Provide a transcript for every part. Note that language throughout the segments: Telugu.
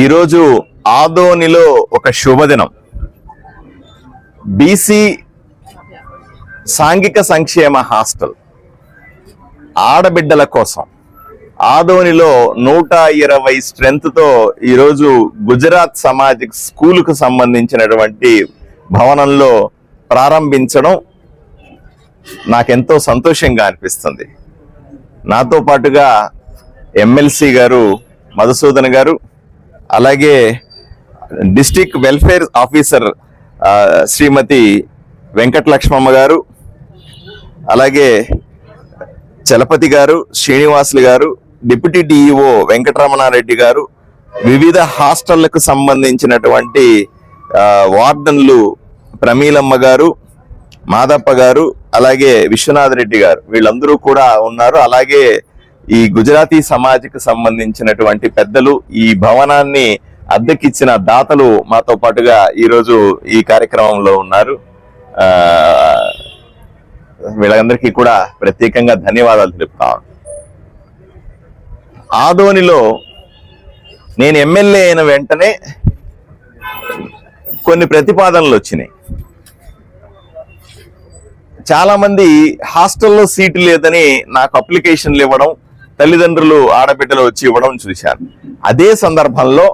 ఈరోజు ఆదోనిలో ఒక శుభదినం. బీసీ సాంఘిక సంక్షేమ హాస్టల్ ఆడబిడ్డల కోసం ఆదోనిలో 120 స్ట్రెంత్తో ఈరోజు గుజరాత్ సమాజిక్ స్కూలుకు సంబంధించినటువంటి భవనంలో ప్రారంభించడం నాకెంతో సంతోషంగా అనిపిస్తుంది. నాతో పాటుగా ఎమ్మెల్సీ గారు మధుసూదన్ గారు, అలాగే డిస్ట్రిక్ట్ వెల్ఫేర్ ఆఫీసర్ శ్రీమతి వెంకటలక్ష్మమ్మ గారు, అలాగే చలపతి గారు, శ్రీనివాసులు గారు, డిప్యూటీ డిఈఓ వెంకటరమణారెడ్డి గారు, వివిధ హాస్టళ్లకు సంబంధించినటువంటి వార్డన్లు ప్రమీలమ్మ గారు, మాదప్ప గారు, అలాగే విశ్వనాథ్ రెడ్డి గారు, వీళ్ళందరూ కూడా ఉన్నారు. అలాగే ఈ గుజరాతీ సమాజ్కి సంబంధించినటువంటి పెద్దలు, ఈ భవనాన్ని అద్దెకిచ్చిన దాతలు మాతో పాటుగా ఈరోజు ఈ కార్యక్రమంలో ఉన్నారు. వీళ్ళందరికీ కూడా ప్రత్యేకంగా ధన్యవాదాలు తెలుపుతాను. ఆదోనిలో నేను ఎమ్మెల్యే అయిన వెంటనే కొన్ని ప్రతిపాదనలు వచ్చినాయి. చాలా మంది హాస్టల్లో సీటు లేదని నాకు అప్లికేషన్లు ఇవ్వడం, తల్లిదండ్రులు ఆడబిడ్డలు వచ్చి ఇవ్వడం చూశాను. అదే సందర్భంలో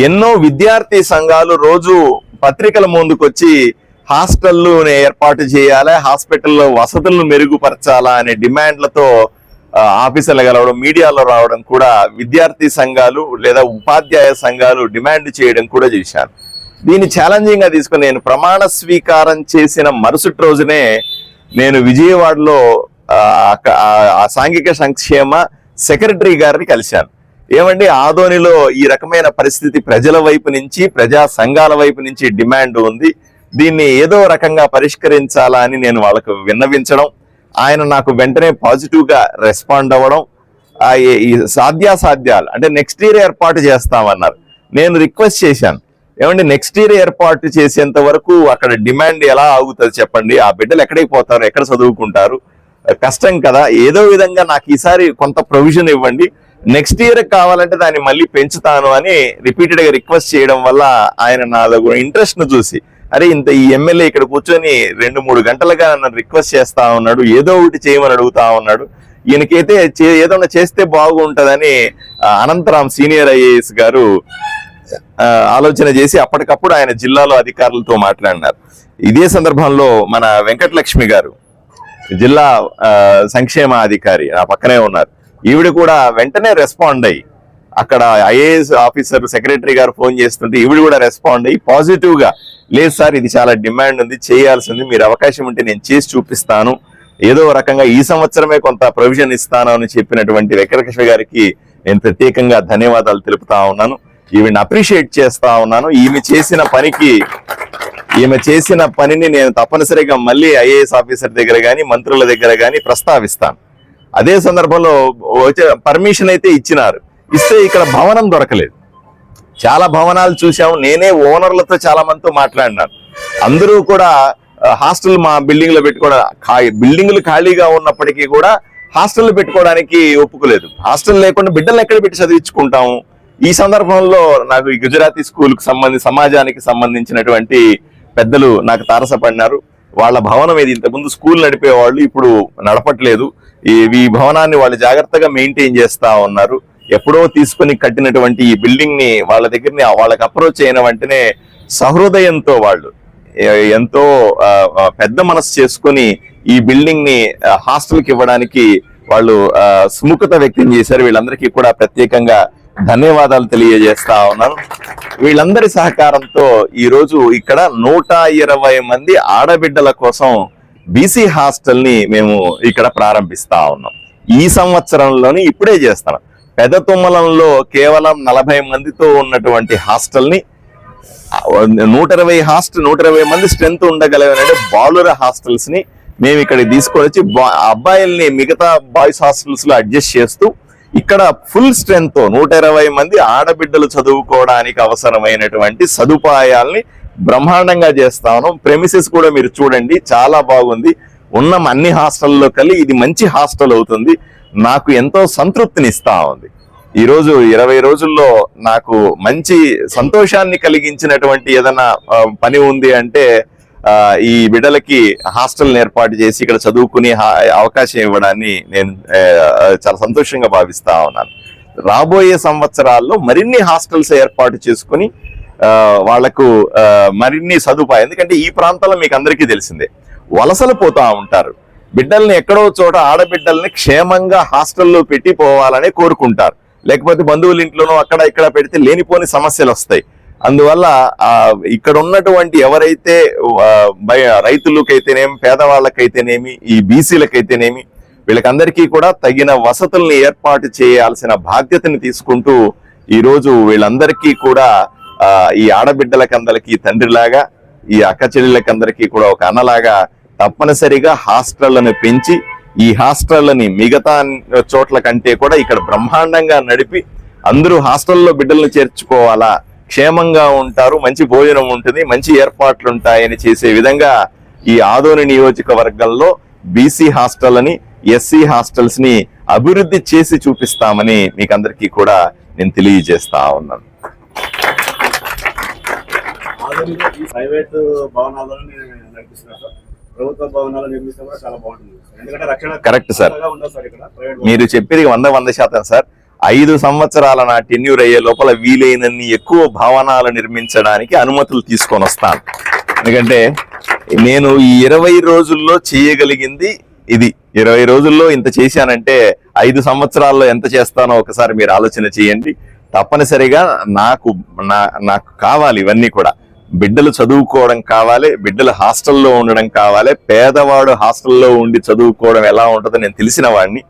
ఎన్నో విద్యార్థి సంఘాలు రోజు పత్రికల ముందుకొచ్చి హాస్టల్లు ఏర్పాటు చేయాలి, హాస్పిటల్లో వసతులను మెరుగుపరచాలా అనే డిమాండ్లతో ఆఫీసర్లు కలవడం, మీడియాలో రావడం కూడా విద్యార్థి సంఘాలు లేదా ఉపాధ్యాయ సంఘాలు డిమాండ్ చేయడం కూడా చూశాను. దీన్ని ఛాలెంజింగ్ గా తీసుకుని నేను ప్రమాణ స్వీకారం చేసిన మరుసటి రోజునే నేను విజయవాడలో సాంఘిక సంక్షేమ సెక్రటరీ గారిని కలిశాను. ఏమండి, ఆదోనిలో ఈ రకమైన పరిస్థితి ప్రజల వైపు నుంచి, ప్రజా సంఘాల వైపు నుంచి డిమాండ్ ఉంది, దీన్ని ఏదో రకంగా పరిష్కరించాలా అని నేను వాళ్ళకు విన్నవించడం, ఆయన నాకు వెంటనే పాజిటివ్ గా రెస్పాండ్ అవ్వడం, ఈ సాధ్యాసాధ్యాలు అంటే నెక్స్ట్ ఇయర్ ఏర్పాటు చేస్తామన్నారు. నేను రిక్వెస్ట్ చేశాను, ఏమండి నెక్స్ట్ ఇయర్ ఏర్పాటు చేసేంత వరకు అక్కడ డిమాండ్ ఎలా ఆగుతుంది చెప్పండి, ఆ బిడ్డలు ఎక్కడికి పోతారు, ఎక్కడ చదువుకుంటారు, కష్టం కదా, ఏదో విధంగా నాకు ఈసారి కొంత ప్రొవిజన్ ఇవ్వండి, నెక్స్ట్ ఇయర్ కావాలంటే దాన్ని మళ్ళీ పెంచుతాను అని రిపీటెడ్ గా రిక్వెస్ట్ చేయడం వల్ల ఆయన నాలో ఇంట్రెస్ట్ ను చూసి, అరే ఇంత ఈ ఎమ్మెల్యే ఇక్కడ కూర్చొని 2-3 గంటలుగా నన్ను రిక్వెస్ట్ చేస్తా ఉన్నాడు, ఏదో ఒకటి చేయమని అడుగుతా ఉన్నాడు, ఈయనకైతే ఏదో చేస్తే బాగుంటదని అనంతరాం సీనియర్ ఐఏఎస్ గారు ఆలోచన చేసి అప్పటికప్పుడు ఆయన జిల్లాలో అధికారులతో మాట్లాడినారు. ఇదే సందర్భంలో మన వెంకటలక్ష్మి గారు జిల్లా సంక్షేమ అధికారి నా పక్కనే ఉన్నారు. ఈవిడ కూడా వెంటనే రెస్పాండ్ అయ్యి, అక్కడ ఐఏఎస్ ఆఫీసర్ సెక్రటరీ గారు ఫోన్ చేస్తుంటే ఈవిడ కూడా రెస్పాండ్ అయ్యి పాజిటివ్ గా, లేదు సార్ ఇది చాలా డిమాండ్ ఉంది, చేయాల్సింది, మీరు అవకాశం ఉంటే నేను చేసి చూపిస్తాను, ఏదో రకంగా ఈ సంవత్సరమే కొంత ప్రొవిజన్ ఇస్తాను అని చెప్పినటువంటి వెంకటలక్ష్మి గారికి నేను ప్రత్యేకంగా ధన్యవాదాలు తెలుపుతా ఉన్నాను. ఈవిని అప్రిషియేట్ చేస్తా ఉన్నాను. ఈమె చేసిన పనిని నేను తప్పనిసరిగా మళ్ళీ ఐఏఎస్ ఆఫీసర్ దగ్గర కానీ మంత్రుల దగ్గర కానీ ప్రస్తావిస్తాను. అదే సందర్భంలో పర్మిషన్ అయితే ఇచ్చినారు, ఇస్తే ఇక్కడ భవనం దొరకలేదు. చాలా భవనాలు చూసాము, నేనే ఓనర్లతో చాలా మందితో మాట్లాడినాను. అందరూ కూడా హాస్టల్ మా బిల్డింగ్ లో బిల్డింగ్లు ఖాళీగా ఉన్నప్పటికీ కూడా హాస్టల్ పెట్టుకోవడానికి ఒప్పుకోలేదు. హాస్టల్ లేకుండా బిడ్డలు ఎక్కడ పెట్టి చదివించుకుంటాము? ఈ సందర్భంలో నాకు ఈ గుజరాతీ స్కూల్కి సమాజానికి సంబంధించినటువంటి పెద్దలు నాకు తారసపడినారు. వాళ్ళ భవనం ఇది, ఇంతకుముందు స్కూల్ నడిపేవాళ్ళు ఇప్పుడు నడపట్లేదు. ఈ భవనాన్ని వాళ్ళు జాగ్రత్తగా మెయింటైన్ చేస్తా ఉన్నారు. ఎప్పుడో తీసుకుని కట్టినటువంటి ఈ బిల్డింగ్ ని వాళ్ళ దగ్గరని వాళ్ళకి అప్రోచ్ అయిన వెంటనే సహృదయంతో వాళ్ళు ఎంతో పెద్ద మనసు చేసుకుని ఈ బిల్డింగ్ ని హాస్టల్కి ఇవ్వడానికి వాళ్ళు సుముఖత వ్యక్తం చేశారు. వీళ్ళందరికీ కూడా ప్రత్యేకంగా ధన్యవాదాలు తెలియజేస్తా ఉన్నాను. వీళ్ళందరి సహకారంతో ఈ రోజు ఇక్కడ 120 మంది ఆడబిడ్డల కోసం బీసీ హాస్టల్ ని మేము ఇక్కడ ప్రారంభిస్తా ఉన్నాం. ఈ సంవత్సరంలోని ఇప్పుడే చేస్తాం. పెద్ద తుమ్మలంలో కేవలం 40 మందితో ఉన్నటువంటి హాస్టల్ ని 120 మంది స్ట్రెంత్ ఉండగలిగిన బాలుర హాస్టల్స్ ని మేము ఇక్కడికి తీసుకొని వచ్చి అబ్బాయిల్ని మిగతా బాయ్స్ హాస్టల్స్ లో అడ్జస్ట్ చేస్తూ ఇక్కడ ఫుల్ స్ట్రెంత్ 120 మంది ఆడబిడ్డలు చదువుకోవడానికి అవసరమైనటువంటి సదుపాయాల్ని బ్రహ్మాండంగా చేస్తా ఉన్నాం. ప్రెమిసెస్ కూడా మీరు చూడండి, చాలా బాగుంది. ఉన్న అన్ని హాస్టల్లో కలిసి ఇది మంచి హాస్టల్ అవుతుంది. నాకు ఎంతో సంతృప్తిని ఇస్తా ఉంది. ఈరోజు 20 రోజుల్లో నాకు మంచి సంతోషాన్ని కలిగించినటువంటి ఏదైనా పని ఉంది అంటే ఈ బిడ్డలకి హాస్టల్ ఏర్పాటు చేసి ఇక్కడ చదువుకునే అవకాశం ఇవ్వడాన్ని నేను చాలా సంతోషంగా భావిస్తా ఉన్నాను. రాబోయే సంవత్సరాల్లో మరిన్ని హాస్టల్స్ ఏర్పాటు చేసుకుని వాళ్లకు మరిన్ని సదుపాయం, ఎందుకంటే ఈ ప్రాంతంలో మీకు అందరికీ తెలిసిందే వలసలు పోతా ఉంటారు. బిడ్డల్ని ఎక్కడో చోట ఆడబిడ్డల్ని క్షేమంగా హాస్టల్లో పెట్టి పోవాలని కోరుకుంటారు. లేకపోతే బంధువుల ఇంట్లోనో అక్కడ ఇక్కడ పెడితే లేనిపోని సమస్యలు వస్తాయి. అందువల్ల ఇక్కడ ఉన్నటువంటి ఎవరైతే రైతులకైతేనేమి, పేదవాళ్ళకైతేనేమి, ఈ బీసీలకైతేనేమి, వీళ్ళకందరికీ కూడా తగిన వసతుల్ని ఏర్పాటు చేయాల్సిన బాధ్యతని తీసుకుంటూ ఈరోజు వీళ్ళందరికీ కూడా ఈ ఆడబిడ్డలకందరికీ తండ్రిలాగా, ఈ అక్క చెల్లెళ్ళకందరికీ కూడా ఒక అన్నలాగా తప్పనిసరిగా హాస్టళ్లను పెంచి ఈ హాస్టళ్లని మిగతా చోట్ల కంటే కూడా ఇక్కడ బ్రహ్మాండంగా నడిపి అందరూ హాస్టల్లో బిడ్డలను చేర్చుకోవాలా, క్షేమంగా ఉంటారు, మంచి భోజనం ఉంటుంది, మంచి ఏర్పాట్లు ఉంటాయని చేసే విధంగా ఈ ఆదోని నియోజకవర్గంలో బీసీ హాస్టల్ని, ఎస్సీ హాస్టల్స్ ని అభివృద్ధి చేసి చూపిస్తామని మీకు అందరికీ కూడా నేను తెలియజేస్తా ఉన్నాను. ప్రైవేట్ భవనాలను నడిపిస్తున్నారు, ప్రభుత్వ భవనాలు నిర్మిస్తే కూడా చాలా బాగుంటుంది. ఎందుకంటే రక్షణ కరెక్ట్ సార్, మీరు చెప్పేది 100% సార్. 5 సంవత్సరాల నా టెన్యూర్ అయ్యే లోపల వీలైనన్ని ఎక్కువ భవనాలు నిర్మించడానికి అనుమతులు తీసుకొని వస్తాను. ఎందుకంటే నేను ఈ 20 రోజుల్లో చేయగలిగింది ఇది. 20 రోజుల్లో ఇంత చేశానంటే 5 సంవత్సరాల్లో ఎంత చేస్తానో ఒకసారి మీరు ఆలోచన చేయండి. తప్పనిసరిగా నాకు కావాలి ఇవన్నీ కూడా. బిడ్డలు చదువుకోవడం కావాలి, బిడ్డలు హాస్టల్లో ఉండడం కావాలి. పేదవాడు హాస్టల్లో ఉండి చదువుకోవడం ఎలా ఉంటుందో నేను తెలిసిన వాడిని.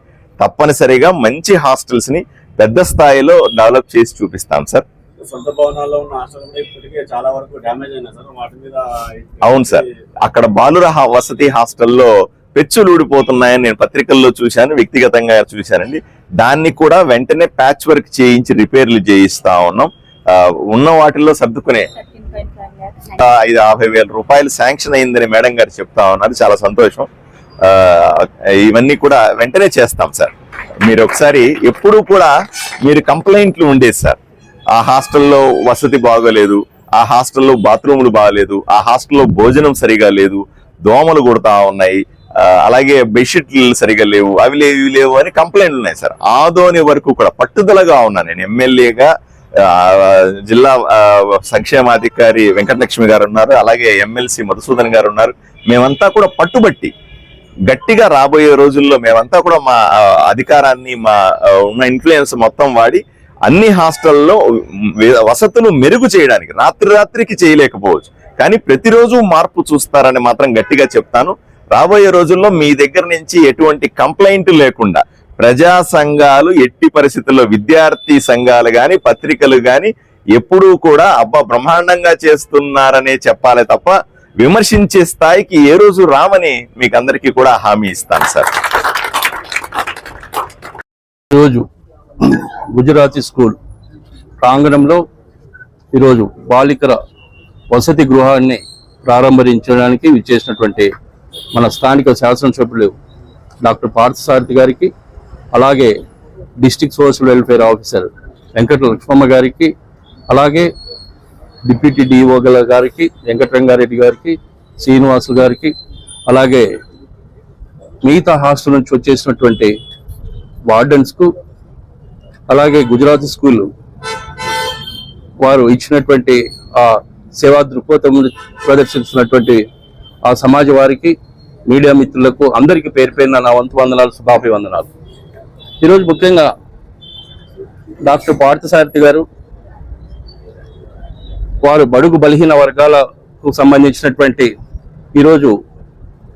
తప్పనిసరిగా మంచి హాస్టల్స్ ని పెద్ద స్థాయిలో డెవలప్ చేసి చూపిస్తాం సార్. సొంత భవనాల్లో ఉన్న హాస్టల్ ఇప్పటికే చాలా వరకు డ్యామేజ్ అయినా సార్, వాటి మీద. అవును సార్, అక్కడ బాలుర వసతి హాస్టల్లో పెచ్చులు ఊడిపోతున్నాయని నేను పత్రికల్లో చూశాను, వ్యక్తిగతంగా చూశానండి. దాన్ని కూడా వెంటనే ప్యాచ్ వర్క్ చేయించి రిపేర్లు చేయిస్తా ఉన్నాం. ఉన్న వాటిల్లో సర్దుకునే 50,000 రూపాయలు శాంక్షన్ అయిందని మేడం గారు చెప్తా ఉన్నారు. చాలా సంతోషం. ఇవన్నీ కూడా వెంటనే చేస్తాం సార్. మీరు ఒకసారి ఎప్పుడు కూడా మీరు కంప్లైంట్లు ఉండేది సార్, ఆ హాస్టల్లో వసతి బాగోలేదు, ఆ హాస్టల్లో బాత్రూములు బాగలేదు, ఆ హాస్టల్లో భోజనం సరిగా లేదు, దోమలు కొడతా ఉన్నాయి, అలాగే బెడ్షీట్లు సరిగా లేవు, అవి లేవు ఇవి లేవు అని కంప్లైంట్లు ఉన్నాయి సార్. ఆదోని వరకు కూడా పట్టుదలగా ఉన్నాను నేను. ఎమ్మెల్యేగా జిల్లా సంక్షేమాధికారి వెంకటలక్ష్మి గారు ఉన్నారు, అలాగే ఎమ్మెల్సీ మధుసూదన్ గారు ఉన్నారు. మేమంతా కూడా పట్టుబట్టి గట్టిగా రాబోయే రోజుల్లో మేమంతా కూడా మా అధికారాన్ని, మా ఉన్న ఇన్ఫ్లుయెన్స్ మొత్తం వాడి అన్ని హాస్టల్లో వసతులు మెరుగు చేయడానికి, రాత్రికి చేయలేకపోవచ్చు కానీ ప్రతిరోజు మార్పు చూస్తారని మాత్రం గట్టిగా చెప్తాను. రాబోయే రోజుల్లో మీ దగ్గర నుంచి ఎటువంటి కంప్లైంట్ లేకుండా ప్రజా సంఘాలు, ఎట్టి పరిస్థితుల్లో విద్యార్థి సంఘాలు గాని, పత్రికలు గాని ఎప్పుడూ కూడా అబ్బా బ్రహ్మాండంగా చేస్తున్నారనే చెప్పాలి తప్ప విమర్శించే స్థాయికి ఏ రోజు రామని మీకు అందరికీ కూడా హామీ ఇస్తాను సార్. ఈరోజు గుజరాతీ స్కూల్ ప్రాంగణంలో ఈరోజు బాలికల వసతి గృహాన్ని ప్రారంభించడానికి విచ్చేసినటువంటి మన స్థానిక శాసనసభ్యులు డాక్టర్ పార్థసారథి గారికి, అలాగే district social welfare officer Venkata Lakshmamma గారికి, అలాగే డిప్యూటీ డిఓ గారికి, వెంకటరంగారెడ్డి గారికి, శ్రీనివాసు గారికి, అలాగే మిగతా హాస్టల్ నుంచి వచ్చేసినటువంటి వార్డెన్స్కు, అలాగే గుజరాతీ స్కూల్ వారు ఇచ్చినటువంటి ఆ సేవా దృక్పథం ప్రదర్శిస్తున్నటువంటి ఆ సమాజ వారికి, మీడియా మిత్రులకు అందరికీ పేరు పేరున నా వంతు వందనాలు, శుభాభివందనాలు. ఈరోజు ముఖ్యంగా డాక్టర్ పార్థసారథి గారు వారు బడుగు బలహీన వర్గాలకు సంబంధించినటువంటి ఈరోజు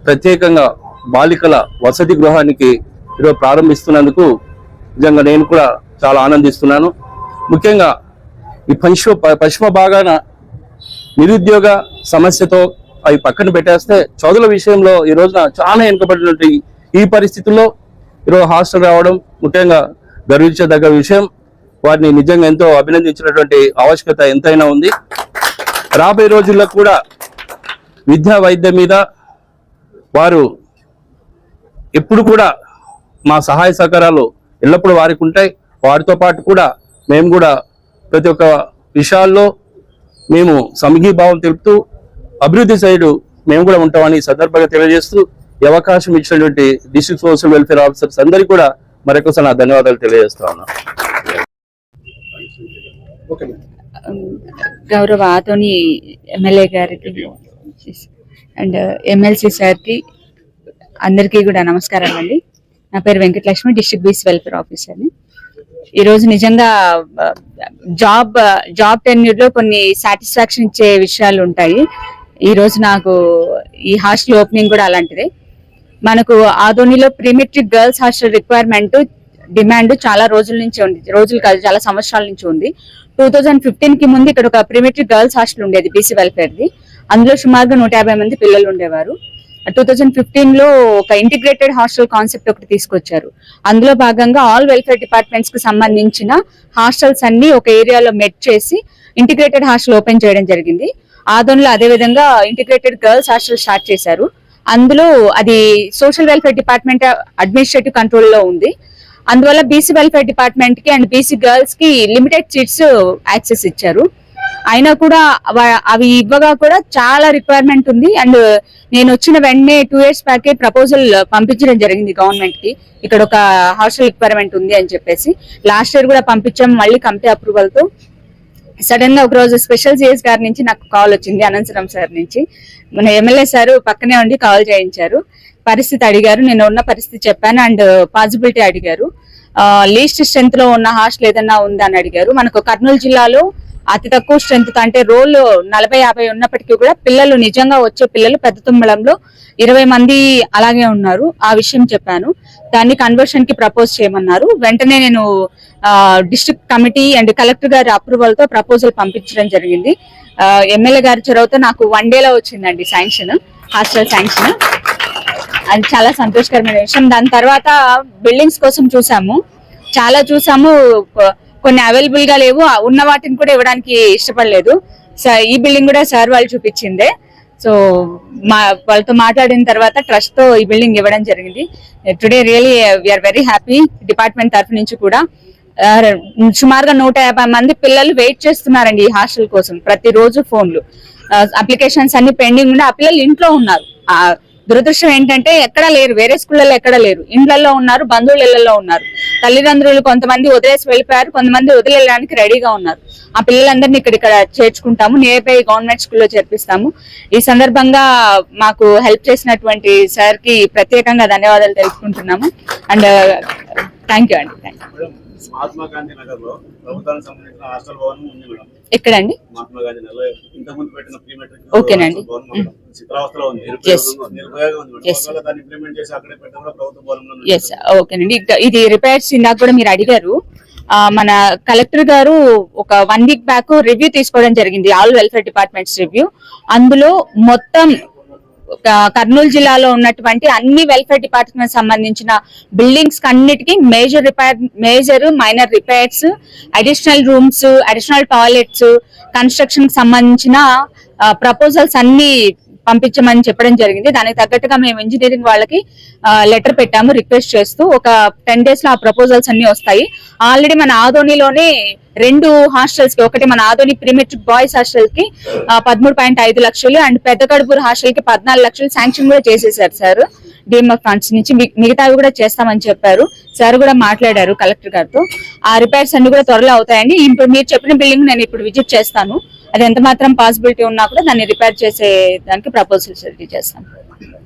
ప్రత్యేకంగా బాలికల వసతి గృహానికి ఈరోజు ప్రారంభిస్తున్నందుకు నిజంగా నేను కూడా చాలా ఆనందిస్తున్నాను. ముఖ్యంగా ఈ పశ్చిమ భాగాన నిరుద్యోగ సమస్యతో అవి పక్కన పెట్టేస్తే చదువుల విషయంలో ఈ రోజున చాలా వెనుకబడినటువంటి ఈ పరిస్థితుల్లో ఈరోజు హాస్టల్ రావడం ముఖ్యంగా గర్వించదగ్గ విషయం. వారిని నిజంగా ఎంతో అభినందించినటువంటి ఆవశ్యకత ఎంతైనా ఉంది. రాబోయే రోజుల్లో కూడా విద్యా వైద్యం మీద వారు ఎప్పుడు కూడా మా సహాయ సహకారాలు ఎల్లప్పుడూ వారికి ఉంటాయి. వారితో పాటు కూడా మేము కూడా ప్రతి ఒక్క విషయాల్లో మేము సమఘీభావం తెలుపుతూ అభివృద్ధి సైడ్ మేము కూడా ఉంటామని ఈ సందర్భంగా తెలియజేస్తూ ఈ అవకాశం ఇచ్చినటువంటి డిస్ట్రిక్ట్ సోషల్ వెల్ఫేర్ ఆఫీసర్స్ అందరికీ కూడా మరొకసారి నా ధన్యవాదాలు తెలియజేస్తా ఉన్నా. గౌరవ ఆదోని ఎమ్మెల్యే గారికి అండ్ ఎమ్మెల్సీ సార్కి అందరికీ కూడా నమస్కారం అండి. నా పేరు వెంకటలక్ష్మి, డిస్ట్రిక్ట్ బీసీ వెల్ఫేర్ ఆఫీసర్ని. ఈరోజు నిజంగా జాబ్ టెన్యూర్ లో కొన్ని సాటిస్ఫాక్షన్ ఇచ్చే విషయాలు ఉంటాయి. ఈ రోజు నాకు ఈ హాస్టల్ ఓపెనింగ్ కూడా అలాంటిదే. మనకు ఆదోనిలో prematric girls hostel requirement demand చాలా రోజుల నుంచి ఉంది, రోజులు కాదు చాలా సంవత్సరాల నుంచి ఉంది. 2015 కి ముందు ఇక్కడ ఒక ప్రీమెట్రిక్ గర్ల్స్ హాస్టల్ ఉండేది బీసీ వెల్ఫేర్ది. అందులో సుమారుగా 150 మంది పిల్లలు ఉండేవారు. 2015 లో ఒక ఇంటిగ్రేటెడ్ హాస్టల్ కాన్సెప్ట్ ఒకటి తీసుకొచ్చారు. అందులో భాగంగా ఆల్ వెల్ఫేర్ డిపార్ట్మెంట్స్ కి సంబంధించిన హాస్టల్స్ అన్ని ఒక ఏరియాలో మెట్ చేసి ఇంటిగ్రేటెడ్ హాస్టల్ ఓపెన్ చేయడం జరిగింది. ఆదోన్లో అదే విధంగా ఇంటిగ్రేటెడ్ గర్ల్స్ హాస్టల్ స్టార్ట్ చేశారు. అందులో అది social welfare department administrative control లో ఉంది. అందువల్ల బీసీ వెల్ఫేర్ డిపార్ట్మెంట్ కి అండ్ బీసీ గర్ల్స్ కి లిమిటెడ్ సీట్స్ యాక్సెస్ ఇచ్చారు. అయినా కూడా అవి ఇవ్వగా కూడా చాలా రిక్వైర్మెంట్ ఉంది. అండ్ నేను వచ్చిన వెంటనే 2 years బ్యాకే ప్రపోజల్ పంపించడం జరిగింది గవర్నమెంట్ కి, ఇక్కడ ఒక హాస్టల్ రిక్వైర్మెంట్ ఉంది అని చెప్పేసి. లాస్ట్ ఇయర్ కూడా పంపించాం, మళ్ళీ కమిటీ అప్రూవల్ తో. సడన్ గా ఒక రోజు స్పెషల్ సిఎస్ గారి నుంచి నాకు కాల్ వచ్చింది, అనంతరం సార్ నుంచి. మన ఎమ్మెల్యే సార్ పక్కనే ఉండి కాల్ చేయించారు, పరిస్థితి అడిగారు, నేను ఉన్న పరిస్థితి చెప్పాను అండ్ పాసిబిలిటీ అడిగారు. లీస్ట్ స్ట్రెంత్ లో ఉన్న హాస్టల్ ఏదన్నా ఉందా అని అడిగారు. మనకు కర్నూలు జిల్లాలో అతి తక్కువ స్ట్రెంత్ అంటే రోల్ 40-50 ఉన్నప్పటికీ కూడా పిల్లలు నిజంగా వచ్చే పిల్లలు పెద్ద తుమ్మలంలో 20 మంది అలాగే ఉన్నారు. ఆ విషయం చెప్పాను. దాన్ని కన్వర్షన్ కి ప్రపోజ్ చేయమన్నారు. వెంటనే నేను డిస్ట్రిక్ట్ కమిటీ అండ్ కలెక్టర్ గారి అప్రూవల్ తో ప్రపోజల్ పంపించడం జరిగింది. ఎమ్మెల్యే గారి చొరవతో నాకు 1 day లో వచ్చిందండి శాంక్షన్, హాస్టల్ శాంక్షన్. అది చాలా సంతోషకరమైన విషయం. దాని తర్వాత బిల్డింగ్స్ కోసం చాలా చూసాము, కొన్ని అవైలబుల్ గా లేవు, ఉన్న వాటిని కూడా ఇవ్వడానికి ఇష్టపడలేదు. ఈ బిల్డింగ్ కూడా సార్ వాళ్ళు చూపించిందే. సో వాళ్ళతో మాట్లాడిన తర్వాత ట్రస్ట్ తో ఈ బిల్డింగ్ ఇవ్వడం జరిగింది. Today really we are very happy. Department తరఫు నుంచి కూడా సుమారుగా 150 మంది పిల్లలు వెయిట్ చేస్తున్నారండి ఈ హాస్టల్ కోసం. ప్రతిరోజు ఫోన్లు, అప్లికేషన్స్ అన్ని పెండింగ్ ఉండి ఆ పిల్లలు ఇంట్లో ఉన్నారు. దురదృష్టం ఏంటంటే ఎక్కడా లేరు, వేరే స్కూళ్ళలో ఎక్కడా లేరు, ఇండ్లలో ఉన్నారు, బంధువుల ఇళ్లలో ఉన్నారు. తల్లిదండ్రులు కొంతమంది వదిలేసి వెళ్ళిపోయారు, కొంతమంది వదిలేయడానికి రెడీగా ఉన్నారు. ఆ పిల్లలందరినీ ఇక్కడ చేర్చుకుంటాము, నియర్ బై గవర్నమెంట్ స్కూల్లో చేర్పిస్తాము. ఈ సందర్భంగా మాకు హెల్ప్ చేసినటువంటి సార్ కి ప్రత్యేకంగా ధన్యవాదాలు తెలుపుకుంటున్నాము. అండ్ థ్యాంక్ యూ అండి. మహాత్మా గాంధీ నగర్ లో ప్రభుత్వానికి సంబంధించిన హాస్టల్ భవనం ఉంది మేడం. ఎక్కడండి? మహాత్మా గాంధీ నగర్ ఇంతకుముందు పెట్టిన ప్రీమెట్రిక్ ఓకేనండి, చిత్రావస్థలో ఉంది, నిరుపయోగం ఉంది. దాన్ని ఇంప్లిమెంట్ చేసి అక్కడే పెట్టడం కూడా ప్రభుత్వ భవనంలో. ఎస్ ఓకేనండి. ఇది రిపేర్స్ ఇందాక కూడా మీరు అడిగారు. మన కలెక్టర్ గారు ఒక 1 week బ్యాక్ రివ్యూ తీసుకోవడం జరిగింది, ఆల్ వెల్ఫేర్ డిపార్ట్మెంట్స్ రివ్యూ. అందులో మొత్తం కర్నూలు జిల్లాలో ఉన్నటువంటి అన్ని వెల్ఫేర్ డిపార్ట్మెంట్ సంబంధించిన బిల్డింగ్స్ అన్నిటికీ major minor repairs, additional rooms, additional toilets, construction కి సంబంధించిన ప్రపోజల్స్ అన్ని పంపించమని చెప్పడం జరిగింది. దానికి తగ్గట్టుగా మేము ఇంజనీరింగ్ వాళ్ళకి లెటర్ పెట్టాము రిక్వెస్ట్ చేస్తూ. ఒక 10 days లో ఆ ప్రపోజల్స్ అన్ని వస్తాయి. ఆల్రెడీ మన ఆదోనిలోనే 2 హాస్టల్స్ కి, ఒకటి మన ఆదోని ప్రీమెట్రిక్ బాయ్స్ హాస్టల్ కి 13.5 లక్షలు అండ్ పెద్ద కడుపూరు హాస్టల్ కి 14 లక్షలు శాంక్షన్ కూడా చేసేసారు సార్ డిఎంఎఫ్ ఫండ్స్ నుంచి. మిగతావి కూడా చేస్తామని చెప్పారు. సార్ కూడా మాట్లాడారు కలెక్టర్ గారితో. ఆ రిపేర్స్ అన్ని కూడా త్వరలో అవుతాయండి. ఇప్పుడు మీరు చెప్పిన బిల్డింగ్ నేను ఇప్పుడు విజిట్ చేస్తాను. అది ఎంత మాత్రం పాసిబిలిటీ ఉన్నా కూడా దాన్ని రిపేర్ చేసే దానికి ప్రపోజల్స్ రెడీ చేస్తాను.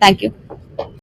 Thank you.